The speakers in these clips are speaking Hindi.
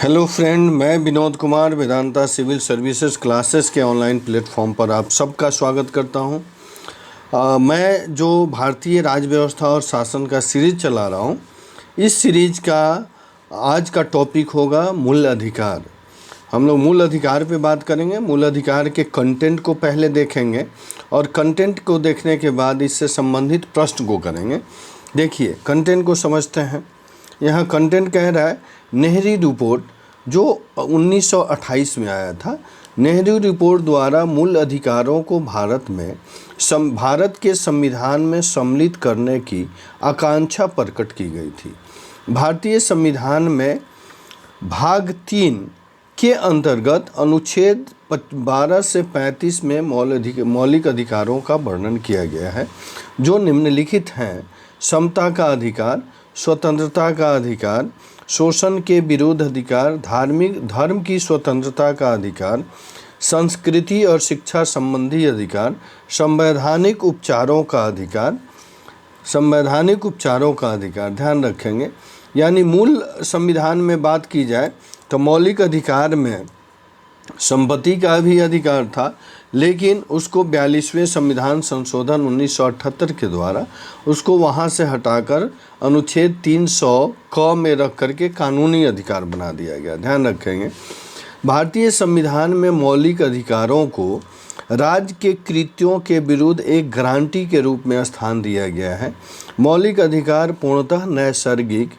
हेलो फ्रेंड, मैं Vinod Kumar Vedanta civil services classes के ऑनलाइन प्लेटफॉर्म पर आप सबका स्वागत करता हूं। मैं जो भारतीय राज्य व्यवस्था और शासन का सीरीज चला रहा हूं, इस सीरीज का आज का टॉपिक होगा मूल अधिकार। हम लोग मूल अधिकार पे बात करेंगे। मूल अधिकार के कंटेंट को पहले देखेंगे और कंटेंट को देखने के बाद इससे संबंधित प्रश्न को करेंगे। देखिए, कंटेंट को समझते हैं। यहाँ कंटेंट कह रहा है नेहरू रिपोर्ट जो 1928 में आया था। नेहरू रिपोर्ट द्वारा मूल अधिकारों को भारत के संविधान में सम्मिलित करने की आकांक्षा प्रकट की गई थी। भारतीय संविधान में भाग 3 के अंतर्गत अनुच्छेद 12 से 35 में मौलिक अधिकारों का वर्णन किया गया है, जो निम्नलिखित हैं: समता का अधिकार, स्वतंत्रता का अधिकार, शोषण के विरुद्ध अधिकार, धर्म की स्वतंत्रता का अधिकार, संस्कृति और शिक्षा संबंधी अधिकार, संवैधानिक उपचारों का अधिकार। ध्यान रखेंगे, यानी मूल संविधान में बात की जाए तो मौलिक अधिकार में संपत्ति का भी अधिकार था, लेकिन उसको 42वें संविधान संशोधन 1978 के द्वारा उसको वहाँ से हटाकर अनुच्छेद 300 क में रख करके कानूनी अधिकार बना दिया गया। ध्यान रखेंगे, भारतीय संविधान में मौलिक अधिकारों को राज्य के कृत्यों के विरुद्ध एक गारंटी के रूप में स्थान दिया गया है। मौलिक अधिकार पूर्णतः नैसर्गिक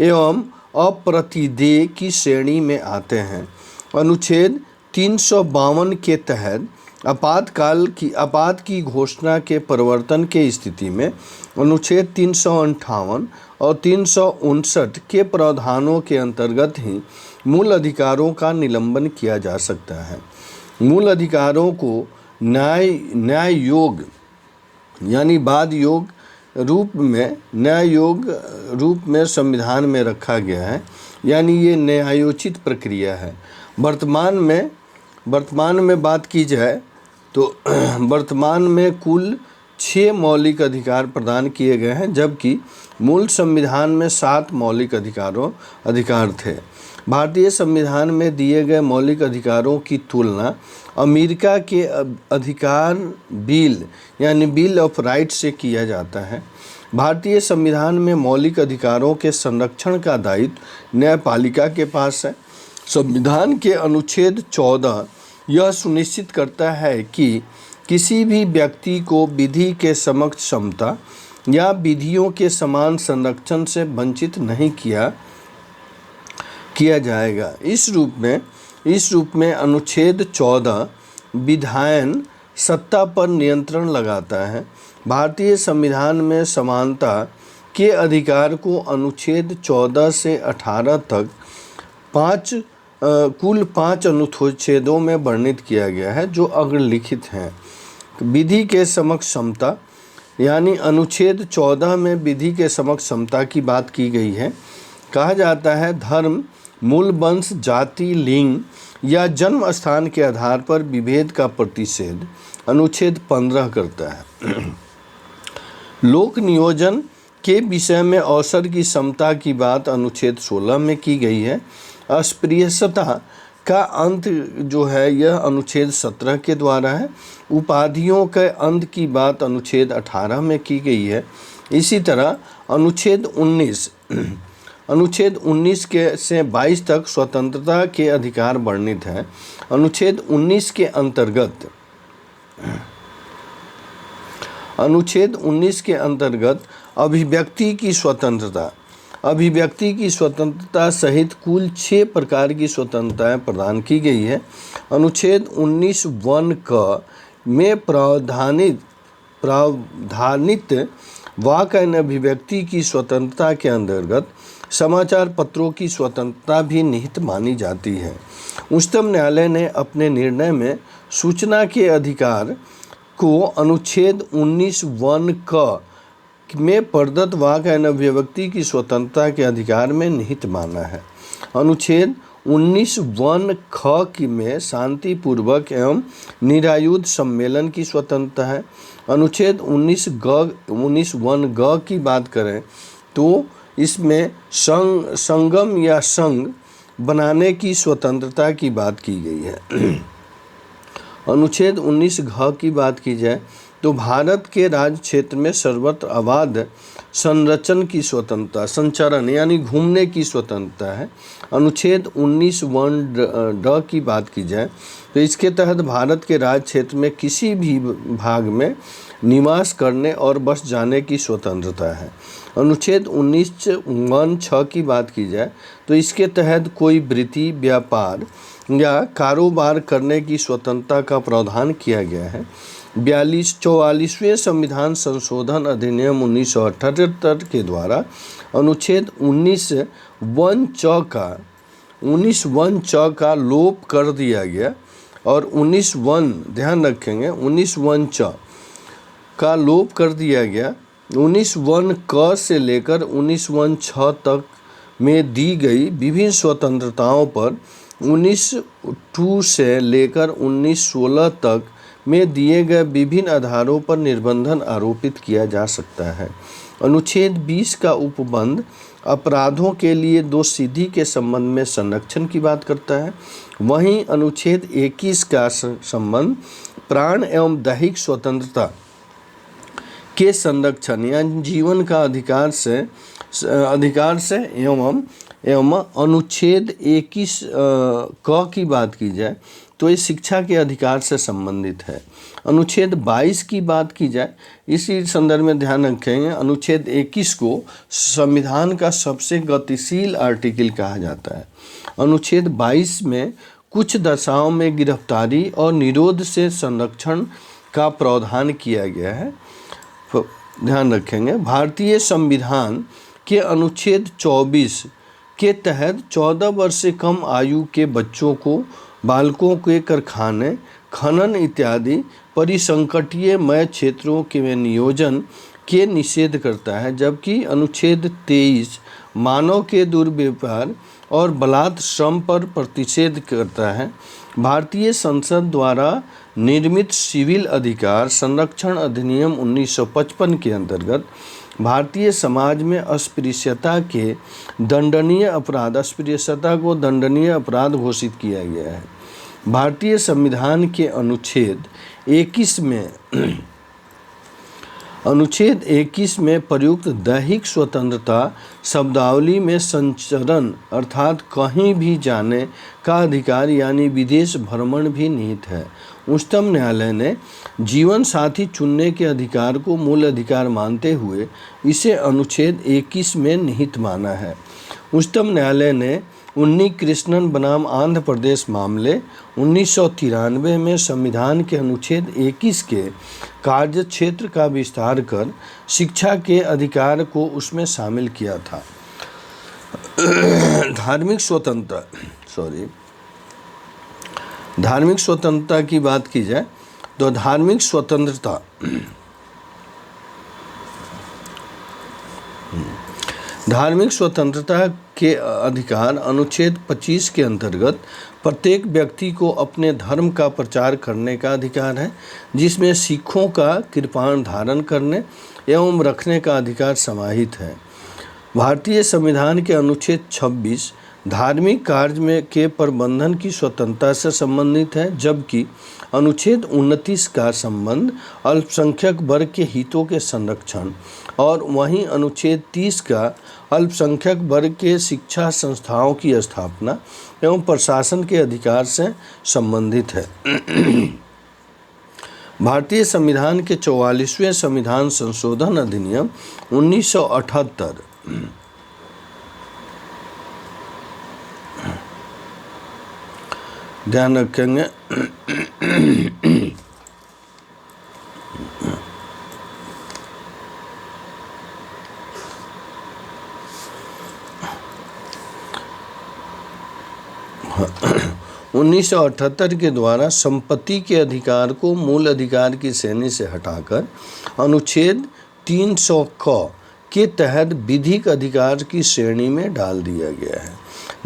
एवं अप्रतिदेय की श्रेणी में आते हैं। अनुच्छेद 352 के तहत आपात की घोषणा के परिवर्तन के स्थिति में अनुच्छेद 358 और 359 के प्रावधानों के अंतर्गत ही मूल अधिकारों का निलंबन किया जा सकता है। मूल अधिकारों को न्याय योग यानी बाद योग रूप में संविधान में रखा गया है, यानी ये न्यायोचित प्रक्रिया है। वर्तमान में बात की जाए तो वर्तमान में कुल 6 मौलिक अधिकार प्रदान किए गए हैं, जबकि मूल संविधान में 7 मौलिक अधिकार थे। भारतीय संविधान में दिए गए मौलिक अधिकारों की तुलना अमेरिका के अधिकार बिल यानी बिल ऑफ राइट्स से किया जाता है। भारतीय संविधान में मौलिक अधिकारों के संरक्षण का दायित्व न्यायपालिका के पास है। संविधान के अनुच्छेद 14 यह सुनिश्चित करता है कि किसी भी व्यक्ति को विधि के समक्ष समता या विधियों के समान संरक्षण से वंचित नहीं किया जाएगा। इस रूप में अनुच्छेद 14 विधायन सत्ता पर नियंत्रण लगाता है। भारतीय संविधान में समानता के अधिकार को अनुच्छेद 14 से 18 तक कुल 5 अनुच्छेदों में वर्णित किया गया है, जो अग्रलिखित हैं। विधि के समक्ष समता, यानी अनुच्छेद 14 में विधि के समक्ष समता की बात की गई है। कहा जाता है धर्म, मूल वंश, जाति, लिंग या जन्म स्थान के आधार पर विभेद का प्रतिषेध अनुच्छेद 15 करता है। लोक नियोजन के विषय में अवसर की समता की बात अनुच्छेद 16 में की गई है। अस्पृश्यता का अंत जो है यह अनुच्छेद 17 के द्वारा है। उपाधियों के अंत की बात अनुच्छेद 18 में की गई है। इसी तरह अनुच्छेद 19 के से 22 तक स्वतंत्रता के अधिकार वर्णित है। अनुच्छेद 19 के अंतर्गत अभिव्यक्ति की स्वतंत्रता सहित कुल 6 प्रकार की स्वतंत्रताएं प्रदान की गई है। अनुच्छेद 19(1) क में प्रावधानित वाक एवं अभिव्यक्ति की स्वतंत्रता के अंतर्गत समाचार पत्रों की स्वतंत्रता भी निहित मानी जाती है। उच्चतम न्यायालय ने अपने निर्णय में सूचना के अधिकार को अनुच्छेद 19(1) क में प्रदत्त वाक एवं अभिव्यक्ति की स्वतंत्रता के अधिकार में निहित माना है। अनुच्छेद 19(1) ख में शांतिपूर्वक एवं निरायुध सम्मेलन की स्वतंत्रता है। अनुच्छेद 19(1) ग की बात करें तो इसमें संगम या संघ बनाने की स्वतंत्रता की बात की गई है। अनुच्छेद 19 घ की बात की जाए तो भारत के राज्य क्षेत्र में सर्वत्र अबाध संरचन की स्वतंत्रता, संचरण यानी घूमने की स्वतंत्रता है। अनुच्छेद 19 वन ड की बात की जाए तो इसके तहत भारत के राज्य क्षेत्र में किसी भी भाग में निवास करने और बस जाने की स्वतंत्रता है। अनुच्छेद 19 वन छ की बात की जाए तो इसके तहत कोई वृत्ति, व्यापार या कारोबार करने की स्वतंत्रता का प्रावधान किया गया है। 44वें संविधान संशोधन अधिनियम 1978 के द्वारा अनुच्छेद 19 वन च का लोप कर दिया गया और 19 वन, ध्यान रखेंगे, 19 वन च का लोप कर दिया गया। 19 वन क से लेकर 19 वन छ तक में दी गई विभिन्न स्वतंत्रताओं पर 19(2) से लेकर 19(16) तक में दिए गए विभिन्न आधारों पर निर्बंधन आरोपित किया जा सकता है। अनुच्छेद 20 का उपबंध अपराधों के लिए दोषसिद्धि के संबंध में संरक्षण की बात करता है। वहीं अनुच्छेद 21 का संबंध प्राण एवं दैहिक स्वतंत्रता के संरक्षण यानी जीवन का अधिकार से एवं अनुच्छेद 21 क की बात की जाए तो ये शिक्षा के अधिकार से संबंधित है। अनुच्छेद 22 की बात की जाए, इसी संदर्भ में ध्यान रखेंगे, अनुच्छेद 21 को संविधान का सबसे गतिशील आर्टिकल कहा जाता है। अनुच्छेद 22 में कुछ दशाओं में गिरफ्तारी और निरोध से संरक्षण का प्रावधान किया गया है। ध्यान रखेंगे, भारतीय संविधान के अनुच्छेद 24 के तहत 14 वर्ष से कम आयु के बच्चों को बालकों के कारखाने, खनन इत्यादि परिसंकटीय मय क्षेत्रों के नियोजन के निषेध करता है, जबकि अनुच्छेद 23 मानव के दुर्व्यवहार और बलात् श्रम पर प्रतिषेध करता है। भारतीय संसद द्वारा निर्मित सिविल अधिकार संरक्षण अधिनियम 1955 के अंतर्गत भारतीय समाज में अस्पृश्यता को दंडनीय अपराध घोषित किया गया है। भारतीय संविधान के अनुच्छेद 21 में प्रयुक्त दैहिक स्वतंत्रता शब्दावली में संचरण अर्थात कहीं भी जाने का अधिकार यानी विदेश भ्रमण भी निहित है। उच्चतम न्यायालय ने जीवन साथी चुनने के अधिकार को मूल अधिकार मानते हुए इसे अनुच्छेद 21 में निहित माना है। उच्चतम न्यायालय ने उन्नी कृष्णन बनाम आंध्र प्रदेश मामले 1993 में संविधान के अनुच्छेद 21 के कार्य क्षेत्र का विस्तार कर शिक्षा के अधिकार को उसमें शामिल किया था। धार्मिक स्वतंत्रता की बात की जाए तो धार्मिक स्वतंत्रता के अधिकार अनुच्छेद 25 के अंतर्गत प्रत्येक व्यक्ति को अपने धर्म का प्रचार करने का अधिकार है, जिसमें सिखों का कृपाण धारण करने एवं रखने का अधिकार समाहित है। भारतीय संविधान के अनुच्छेद 26 धार्मिक कार्य में के प्रबंधन की स्वतंत्रता से संबंधित है, जबकि अनुच्छेद 29 का संबंध अल्पसंख्यक वर्ग के हितों के संरक्षण और वहीं अनुच्छेद 30 का अल्पसंख्यक वर्ग के शिक्षा संस्थाओं की स्थापना एवं प्रशासन के अधिकार से संबंधित है। भारतीय संविधान के 44वें संविधान संशोधन अधिनियम 1978 ध्यान रखेंगे 1978 के द्वारा संपत्ति के अधिकार को मूल अधिकार की श्रेणी से हटाकर अनुच्छेद 300 क के तहत विधिक अधिकार की श्रेणी में डाल दिया गया है।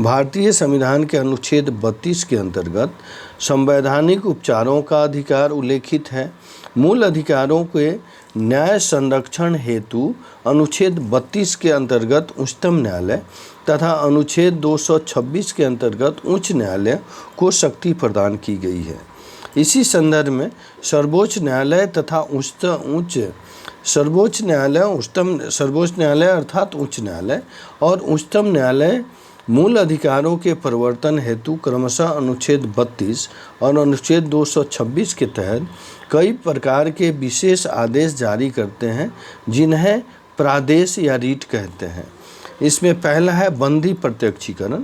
भारतीय संविधान के अनुच्छेद 32 के अंतर्गत संवैधानिक उपचारों का अधिकार उल्लेखित है। मूल अधिकारों के न्याय संरक्षण हेतु अनुच्छेद 32 के अंतर्गत उच्चतम न्यायालय तथा अनुच्छेद 226 के अंतर्गत उच्च न्यायालय को शक्ति प्रदान की गई है। इसी संदर्भ में सर्वोच्च न्यायालय तथा सर्वोच्च न्यायालय अर्थात उच्च न्यायालय और उच्चतम न्यायालय मूल अधिकारों के प्रवर्तन हेतु क्रमशः अनुच्छेद 32 और अनुच्छेद 226 के तहत कई प्रकार के विशेष आदेश जारी करते हैं, जिन्हें प्रादेश या रीट कहते हैं। इसमें पहला है बंदी प्रत्यक्षीकरण।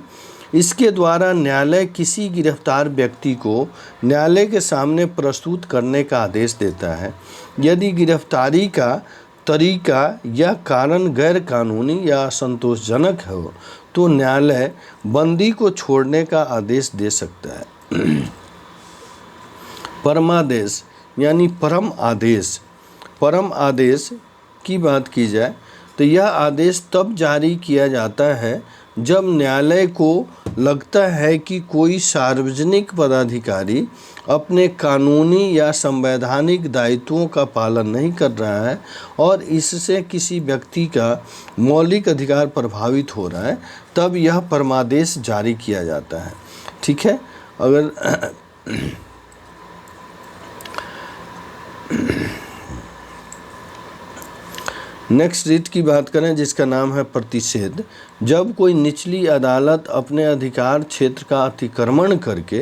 इसके द्वारा न्यायालय किसी गिरफ्तार व्यक्ति को न्यायालय के सामने प्रस्तुत करने का आदेश देता है। यदि गिरफ्तारी का तरीका या कारण गैर कानूनी या असंतोषजनक हो तो न्यायालय बंदी को छोड़ने का आदेश दे सकता है। परमादेश यानी परम आदेश की बात की जाए तो यह आदेश तब जारी किया जाता है जब न्यायालय को लगता है कि कोई सार्वजनिक पदाधिकारी अपने कानूनी या संवैधानिक दायित्वों का पालन नहीं कर रहा है और इससे किसी व्यक्ति का मौलिक अधिकार प्रभावित हो रहा है, तब यह परमादेश जारी किया जाता है। ठीक है। अगर नेक्स्ट रीट की बात करें जिसका नाम है प्रतिषेध। जब कोई निचली अदालत अपने अधिकार क्षेत्र का अतिक्रमण करके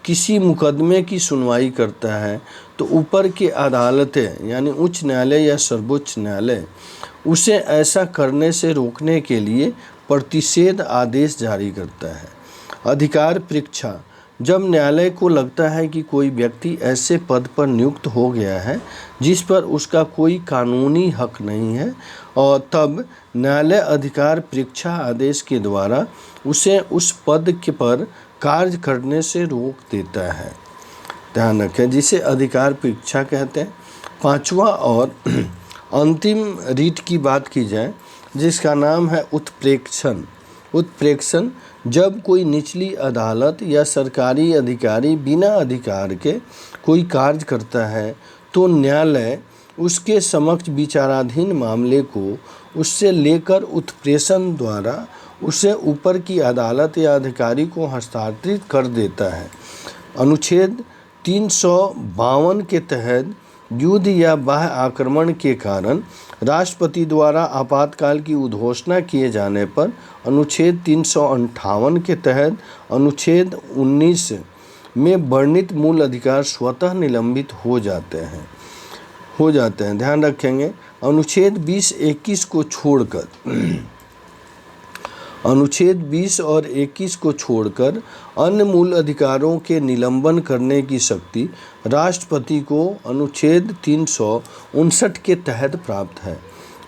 किसी मुकदमे की सुनवाई करता है तो ऊपर की अदालतें यानी उच्च न्यायालय या सर्वोच्च न्यायालय उसे ऐसा करने से रोकने के लिए प्रतिषेध आदेश जारी करता है। अधिकार परीक्षा। जब न्यायालय को लगता है कि कोई व्यक्ति ऐसे पद पर नियुक्त हो गया है जिस पर उसका कोई कानूनी हक नहीं है और तब न्यायालय अधिकार परीक्षा आदेश के द्वारा उसे उस पद के पर कार्य करने से रोक देता है। ध्यान रखें, जिसे अधिकार परीक्षा कहते हैं। पांचवा और अंतिम रीट की बात की जाए जिसका नाम है उत्प्रेक्षण। जब कोई निचली अदालत या सरकारी अधिकारी बिना अधिकार के कोई कार्य करता है तो न्यायालय उसके समक्ष विचाराधीन मामले को उससे लेकर उत्प्रेषण द्वारा उसे ऊपर की अदालत या अधिकारी को हस्तांतरित कर देता है। अनुच्छेद 352 के तहत युद्ध या बाह्य आक्रमण के कारण राष्ट्रपति द्वारा आपातकाल की उद्घोषणा किए जाने पर अनुच्छेद 358 के तहत अनुच्छेद 19 में वर्णित मूल अधिकार स्वतः निलंबित हो जाते हैं। ध्यान रखेंगे, अनुच्छेद 20-21 को छोड़कर अनुच्छेद 20 और 21 को छोड़कर अन्य मूल अधिकारों के निलंबन करने की शक्ति राष्ट्रपति को अनुच्छेद 359 के तहत प्राप्त है।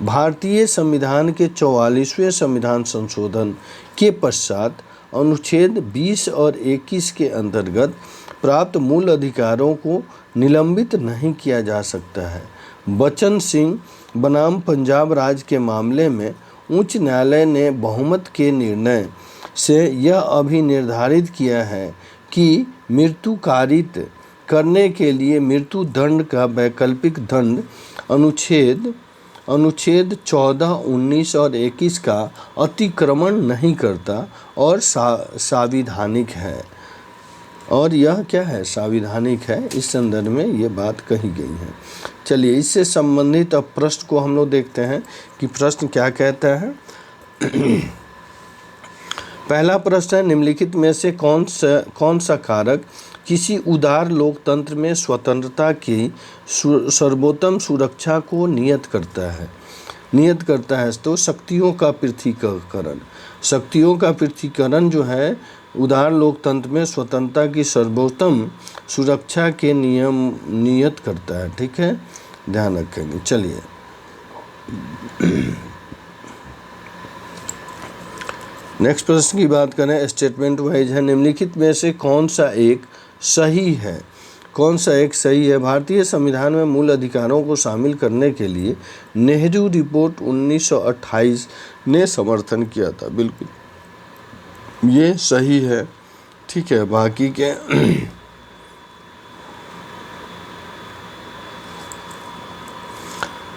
भारतीय संविधान के 44वें संविधान संशोधन के पश्चात अनुच्छेद 20 और 21 के अंतर्गत प्राप्त मूल अधिकारों को निलंबित नहीं किया जा सकता है। बचन सिंह बनाम पंजाब राज्य के मामले में उच्च न्यायालय ने बहुमत के निर्णय से यह अभी निर्धारित किया है कि मृत्यु कारित करने के लिए मृत्यु दंड का वैकल्पिक दंड अनुच्छेद 14, 19 और 21 का अतिक्रमण नहीं करता और संवैधानिक है। और यह क्या है? संवैधानिक है। इस संदर्भ में ये बात कही गई है। चलिए, इससे संबंधित अब प्रश्न को हम लोग देखते हैं कि प्रश्न क्या कहता है। पहला प्रश्न है, निम्नलिखित में से कौन सा कारक किसी उदार लोकतंत्र में स्वतंत्रता की सर्वोत्तम सुरक्षा को नियत करता है? तो शक्तियों का पृथकीकरण जो है उदार लोकतंत्र में स्वतंत्रता की सर्वोत्तम सुरक्षा के नियत करता है। ठीक है, ध्यान रखेंगे। चलिए, नेक्स्ट प्रश्न की बात करें, स्टेटमेंट वाइज है। निम्नलिखित में से कौन सा एक सही है? कौन सा एक सही है? भारतीय संविधान में मूल अधिकारों को शामिल करने के लिए नेहरू रिपोर्ट 1928 ने समर्थन किया था। बिल्कुल ये सही है। ठीक है, बाकी के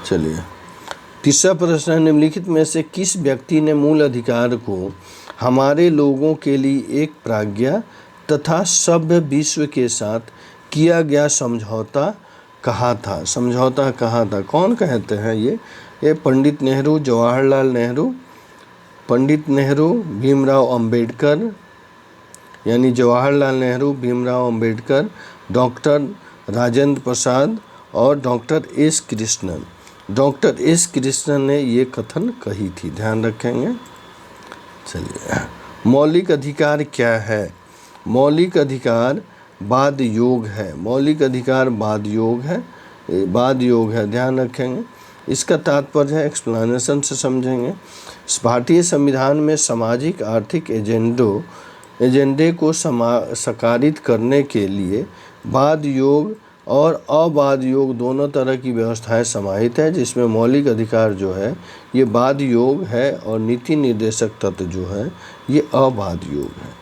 चलिए तीसरा प्रश्न है, निम्नलिखित में से किस व्यक्ति ने मूल अधिकार को हमारे लोगों के लिए एक प्राज्ञा तथा सभ्य विश्व के साथ किया गया समझौता कहा था? समझौता कहा था, कौन कहते हैं ये पंडित नेहरू, जवाहरलाल नेहरू, पंडित नेहरू, भीमराव अंबेडकर, यानी जवाहरलाल नेहरू, भीमराव अंबेडकर, डॉक्टर राजेंद्र प्रसाद और doctor S Krishnan. Doctor S Krishnan ने ये कथन कही थी, ध्यान रखेंगे। चलिए, मौलिक अधिकार क्या है? मौलिक अधिकार बाद योग है। मौलिक अधिकार बाद योग है, बाद योग है, ध्यान रखेंगे। इसका तात्पर्य है, एक्सप्लेनेशन से समझेंगे। भारतीय संविधान में सामाजिक आर्थिक एजेंडे को साकारित करने के लिए बाद योग और अबाध योग दोनों तरह की व्यवस्थाएं समाहित है, जिसमें मौलिक अधिकार जो है ये बाद योग है और नीति निर्देशक तत्व जो है ये अबाध योग है।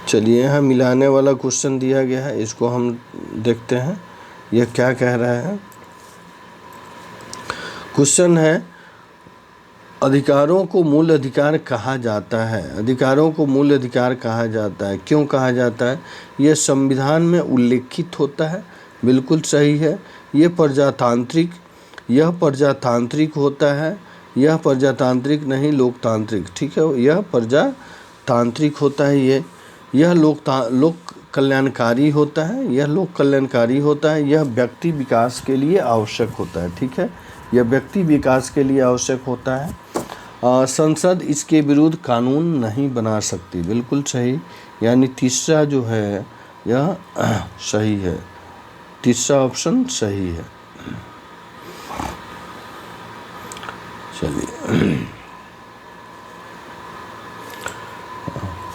चलिए यहाँ मिलाने वाला क्वेश्चन दिया गया है, इसको हम देखते हैं यह क्या कह रहा है। क्वेश्चन है, अधिकारों को मूल अधिकार कहा जाता है। अधिकारों को मूल अधिकार कहा जाता है, क्यों कहा जाता है? यह संविधान में उल्लेखित होता है, बिल्कुल सही है। यह प्रजातांत्रिक होता है, यह प्रजातांत्रिक नहीं लोकतांत्रिक, ठीक है, यह प्रजातांत्रिक होता है। यह लोक कल्याणकारी होता है, यह लोक कल्याणकारी होता है। यह व्यक्ति विकास के लिए आवश्यक होता है, ठीक है, यह व्यक्ति विकास के लिए आवश्यक होता है। संसद इसके विरुद्ध कानून नहीं बना सकती, बिल्कुल सही, यानी तीसरा जो है यह सही है, तीसरा ऑप्शन सही है। चलिए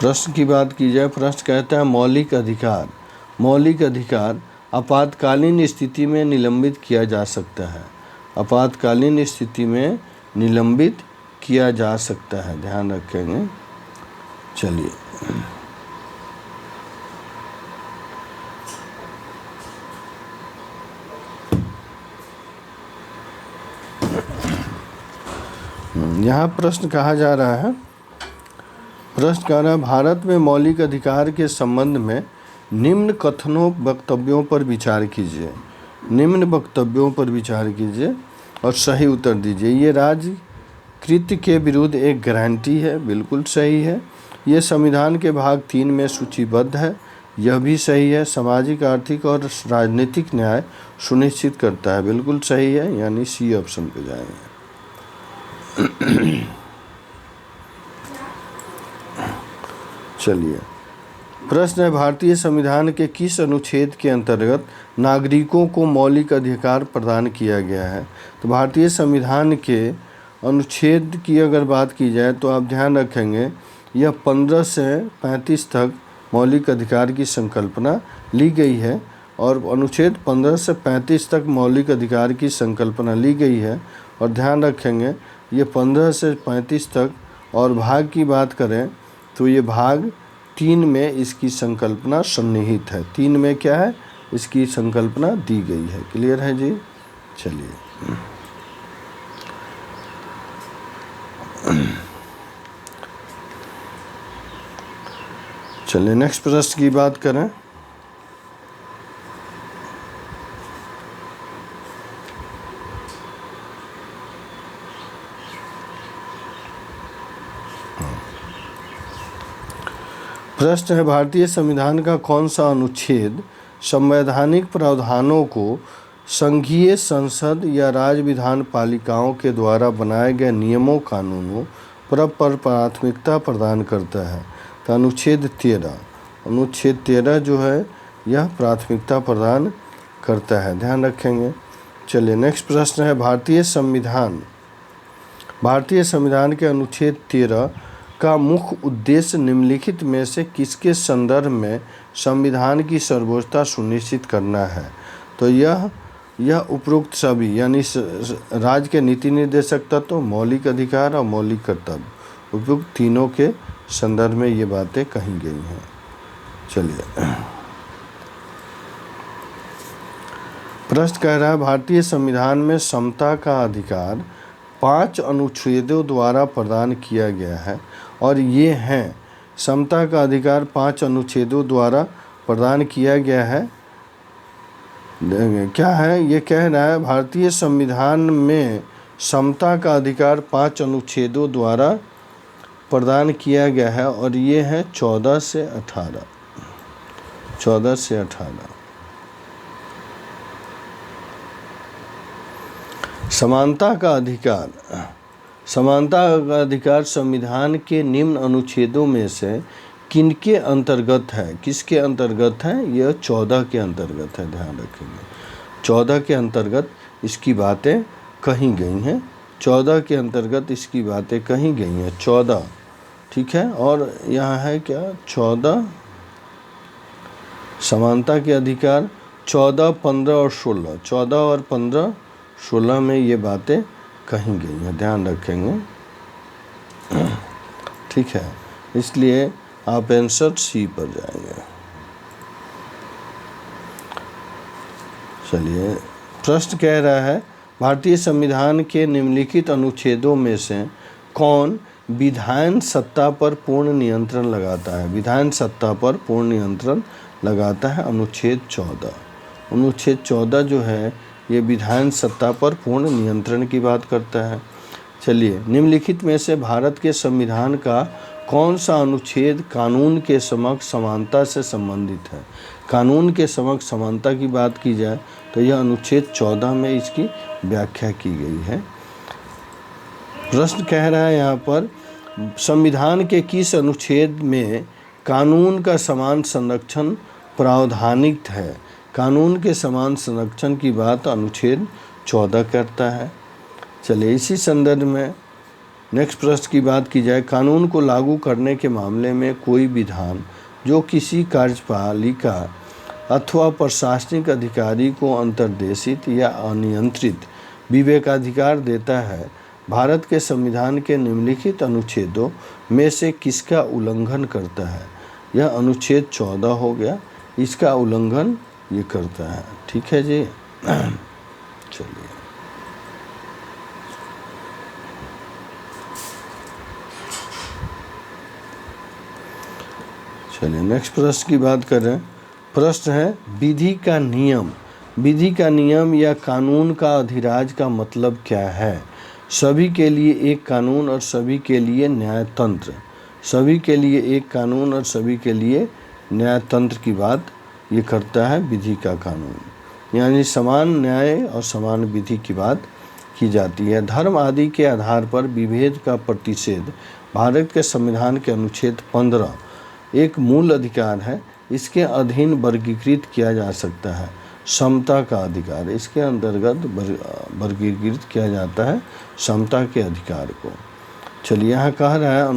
प्रश्न की बात की जाए। प्रश्न कहता है, मौलिक अधिकार आपातकालीन स्थिति में निलंबित किया जा सकता है। आपातकालीन स्थिति में निलंबित किया जा सकता है, ध्यान रखेंगे। चलिए यहाँ प्रश्न कहा जा रहा है, प्रश्न कह रहा है, भारत में मौलिक अधिकार के संबंध में निम्न कथनों वक्तव्यों पर विचार कीजिए। निम्न वक्तव्यों पर विचार कीजिए और सही उत्तर दीजिए। ये राजकृत्य के विरुद्ध एक गारंटी है, बिल्कुल सही है। ये संविधान के भाग 3 में सूचीबद्ध है, यह भी सही है। सामाजिक, आर्थिक और राजनीतिक न्याय सुनिश्चित करता है, बिल्कुल सही है, यानी सी ऑप्शन पे जाएंगे। चलिए प्रश्न है, भारतीय संविधान के किस अनुच्छेद के अंतर्गत नागरिकों को मौलिक अधिकार प्रदान किया गया है? तो भारतीय संविधान के अनुच्छेद की अगर बात की जाए तो आप ध्यान रखेंगे यह 15 से 35 तक मौलिक अधिकार की संकल्पना ली गई है, और अनुच्छेद 15 से 35 तक मौलिक अधिकार की संकल्पना ली गई है। और ध्यान रखेंगे ये 15 से 35 तक, और भाग की बात करें तो ये भाग 3 में इसकी संकल्पना सन्निहित है। 3 में क्या है, इसकी संकल्पना दी गई है। क्लियर है जी? चलिए नेक्स्ट प्रश्न की बात करें। प्रश्न है, भारतीय संविधान का कौन सा अनुच्छेद संवैधानिक प्रावधानों को संघीय संसद या राज्य विधान पालिकाओं के द्वारा बनाए गए नियमों कानूनों पर प्राथमिकता प्रदान करता है? तो अनुच्छेद 13 जो है यह प्राथमिकता प्रदान करता है, ध्यान रखेंगे। चलिए नेक्स्ट प्रश्न है, भारतीय संविधान के अनुच्छेद 13 का मुख्य उद्देश्य निम्नलिखित में से किसके संदर्भ में संविधान की सर्वोच्चता सुनिश्चित करना है? तो यह उपरोक्त सभी यानी राज्य के नीति निर्देशक तत्व, मौलिक अधिकार और मौलिक कर्तव्य, उपरोक्त तीनों के संदर्भ में ये बातें कही गई हैं। चलिए, प्रश्न कह रहा है भारतीय संविधान में समता का अधिकार 5 अनुच्छेदों द्वारा प्रदान किया गया है और ये हैं, समता का अधिकार 5 अनुच्छेदों द्वारा प्रदान किया गया है। क्या है? ये कह रहा है भारतीय संविधान में समता का अधिकार 5 अनुच्छेदों द्वारा प्रदान किया गया है और ये है 14 से 18। समानता का अधिकार संविधान के निम्न अनुच्छेदों में से किनके अंतर्गत है? किसके अंतर्गत है? यह 14 के अंतर्गत है, ध्यान रखेंगे। 14 के अंतर्गत इसकी बातें कही गई हैं। 14 के अंतर्गत इसकी बातें कही गई हैं। 14, ठीक है। और यहाँ है क्या? 14 समानता के अधिकार 14, 15 और 16। 14 और 15, 16 में ये बातें कही गई हैं, ध्यान रखेंगे, ठीक है। इसलिए आप आंसर सी पर जाएंगे। चलिए, प्रश्न कह रहा है भारतीय संविधान के निम्नलिखित अनुच्छेदों में से कौन विधान सत्ता पर पूर्ण नियंत्रण लगाता है? विधान सत्ता पर पूर्ण नियंत्रण लगाता है अनुच्छेद 14। अनुच्छेद 14 जो है ये विधान सत्ता पर पूर्ण नियंत्रण की बात करता है। चलिए, निम्नलिखित में से भारत के संविधान का कौन सा अनुच्छेद कानून के समक्ष समानता से संबंधित है? कानून के समक्ष समानता की बात की जाए तो यह अनुच्छेद 14 में इसकी व्याख्या की गई है। प्रश्न कह रहा है यहाँ पर संविधान के किस अनुच्छेद में कानून का समान संरक्षण प्रावधानिक है? कानून के समान संरक्षण की बात अनुच्छेद 14 करता है। चलिए, इसी संदर्भ में नेक्स्ट प्रश्न की बात की जाए, कानून को लागू करने के मामले में कोई विधान जो किसी कार्यपालिका अथवा प्रशासनिक अधिकारी को अंतर्देशित या अनियंत्रित विवेकाधिकार देता है, भारत के संविधान के निम्नलिखित अनुच्छेदों में से किसका उल्लंघन करता है? यह अनुच्छेद 14 हो गया, इसका उल्लंघन ये करता है, ठीक है जी। चलिए नेक्स्ट प्रश्न की बात करें। प्रश्न है विधि का नियम। विधि का नियम या कानून का अधिराज का मतलब क्या है? सभी के लिए एक कानून और सभी के लिए न्यायतंत्र। सभी के लिए एक कानून और सभी के लिए न्यायतंत्र की बात ये करता है विधि का कानून, यानी समान न्याय और समान विधि की बात की जाती है। धर्म आदि के आधार पर विभेद का प्रतिषेध भारत के संविधान के अनुच्छेद 15 एक मूल अधिकार है। इसके अधीन वर्गीकृत किया जा सकता है। समता का अधिकार, इसके अंतर्गत वर्गीकृत किया जाता है समता के अधिकार को। चलिए, यहाँ कह रहा है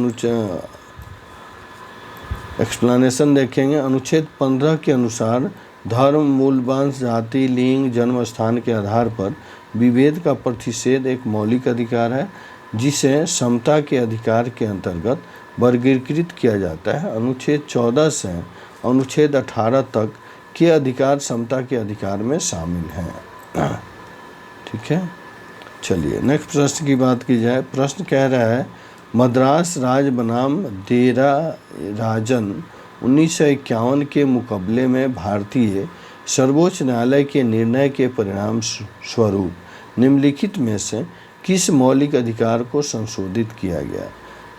एक्सप्लेनेशन देखेंगे। अनुच्छेद 15 के अनुसार धर्म, मूल वंश, जाति, लिंग, जन्म स्थान के आधार पर विभेद का प्रतिषेध एक मौलिक अधिकार है जिसे समता के अधिकार के अंतर्गत वर्गीकृत किया जाता है। अनुच्छेद 14 से अनुच्छेद 18 तक के अधिकार समता के अधिकार में शामिल हैं, ठीक है। चलिए नेक्स्ट प्रश्न की बात की जाए। प्रश्न कह रहा है मद्रास राज बनाम देरा राजन 1951 के मुकदमे में भारतीय सर्वोच्च न्यायालय के निर्णय के परिणाम स्वरूप निम्नलिखित में से किस मौलिक अधिकार को संशोधित किया गया?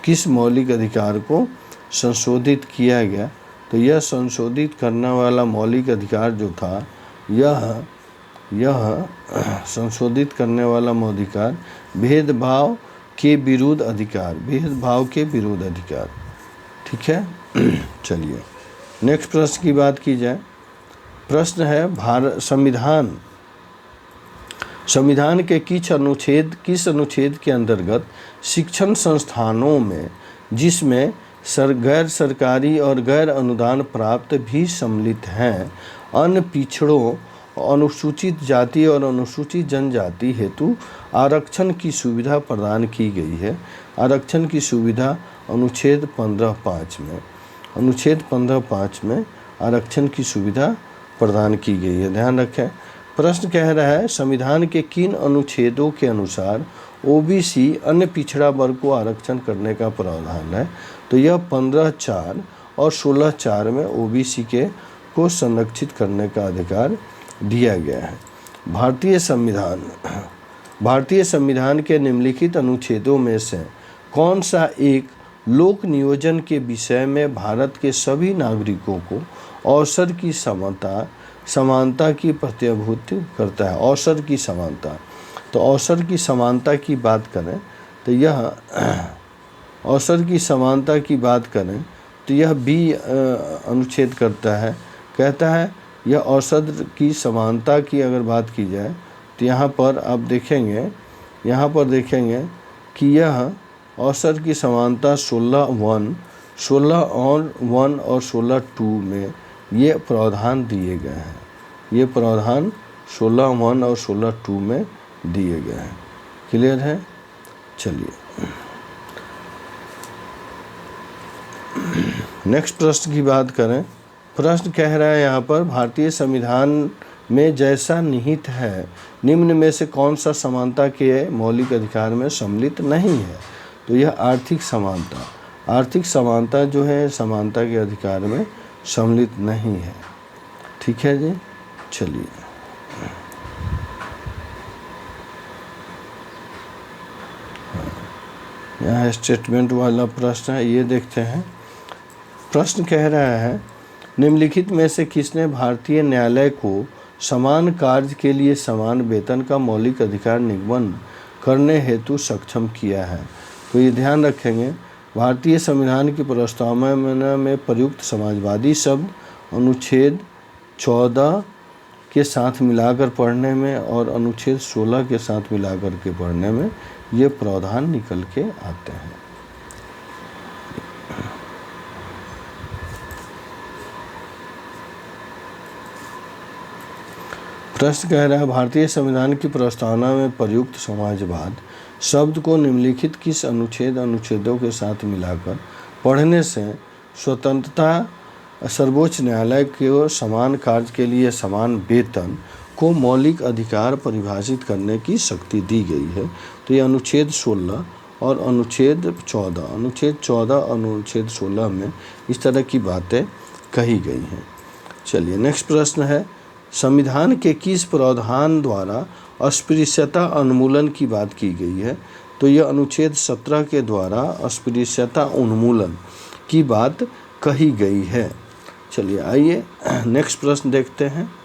किस मौलिक अधिकार को संशोधित किया गया? तो यह संशोधित करने वाला मौलिक अधिकार जो था यह संशोधित करने वाला मौलिक अधिकार भेदभाव के विरुद्ध अधिकार, भेदभाव के विरुद्ध अधिकार, ठीक है। चलिए नेक्स्ट प्रश्न की बात की जाए। प्रश्न है संविधान के किस अनुच्छेद के अंतर्गत शिक्षण संस्थानों में जिसमें गैर सरकारी और गैर अनुदान प्राप्त भी सम्मिलित हैं। अन्य पिछड़ों, अनुसूचित जाति और अनुसूचित जनजाति हेतु आरक्षण की सुविधा प्रदान की गई है। आरक्षण की सुविधा अनुच्छेद 15(5) में, अनुच्छेद 15(5) में आरक्षण की सुविधा प्रदान की गई है। ध्यान रखें। प्रश्न कह रहा है संविधान के किन अनुच्छेदों के अनुसार ओबीसी अन्य पिछड़ा वर्ग को आरक्षण करने का प्रावधान है। तो यह 15(4) और 16(4) में ओबीसी को संरक्षित करने का अधिकार दिया गया है। भारतीय संविधान के निम्नलिखित अनुच्छेदों में से कौन सा एक लोक नियोजन के विषय में भारत के सभी नागरिकों को अवसर की समानता की प्रत्याभूति करता है? अवसर की समानता। तो अवसर की समानता की बात करें तो यह अवसर की समानता की बात करें तो यह बी अनुच्छेद करता है। कहता है यह अवसर की समानता की अगर बात की जाए तो यहाँ पर आप देखेंगे कि यह अवसर की समानता 16(1) और 16(2) में ये प्रावधान दिए गए हैं। ये प्रावधान 16(1) और 16(2) में दिए गए हैं। क्लियर है? चलिए नेक्स्ट प्रश्न की बात करें। प्रश्न कह रहा है यहाँ पर भारतीय संविधान में जैसा निहित है निम्न में से कौन सा समानता के मौलिक अधिकार में सम्मिलित नहीं है? तो यह आर्थिक समानता जो है समानता के अधिकार में सम्मिलित नहीं है। ठीक है जी। चलिए यहाँ स्टेटमेंट वाला प्रश्न है, ये देखते हैं। प्रश्न कह रहा है निम्नलिखित में से किसने भारतीय न्यायालय को समान कार्य के लिए समान वेतन का मौलिक अधिकार निगमन करने हेतु सक्षम किया है? तो ये ध्यान रखेंगे भारतीय संविधान की प्रस्तावना में प्रयुक्त समाजवादी शब्द अनुच्छेद 14 के साथ मिलाकर पढ़ने में और अनुच्छेद 16 के साथ मिलाकर के पढ़ने में ये प्रावधान निकल के आते हैं। प्रश्न कह रहा है भारतीय संविधान की प्रस्तावना में प्रयुक्त समाजवाद शब्द को निम्नलिखित किस अनुच्छेदों के साथ मिलाकर पढ़ने से स्वतंत्रता सर्वोच्च न्यायालय के समान कार्य के लिए समान वेतन को मौलिक अधिकार परिभाषित करने की शक्ति दी गई है? तो ये अनुच्छेद 16 और अनुच्छेद 14 और अनुच्छेद 16 में इस तरह की बातें कही गई हैं। चलिए नेक्स्ट प्रश्न है संविधान के किस प्रावधान द्वारा अस्पृश्यता उन्मूलन की बात की गई है? तो यह अनुच्छेद 17 के द्वारा अस्पृश्यता उन्मूलन की बात कही गई है। चलिए आइए नेक्स्ट प्रश्न देखते हैं।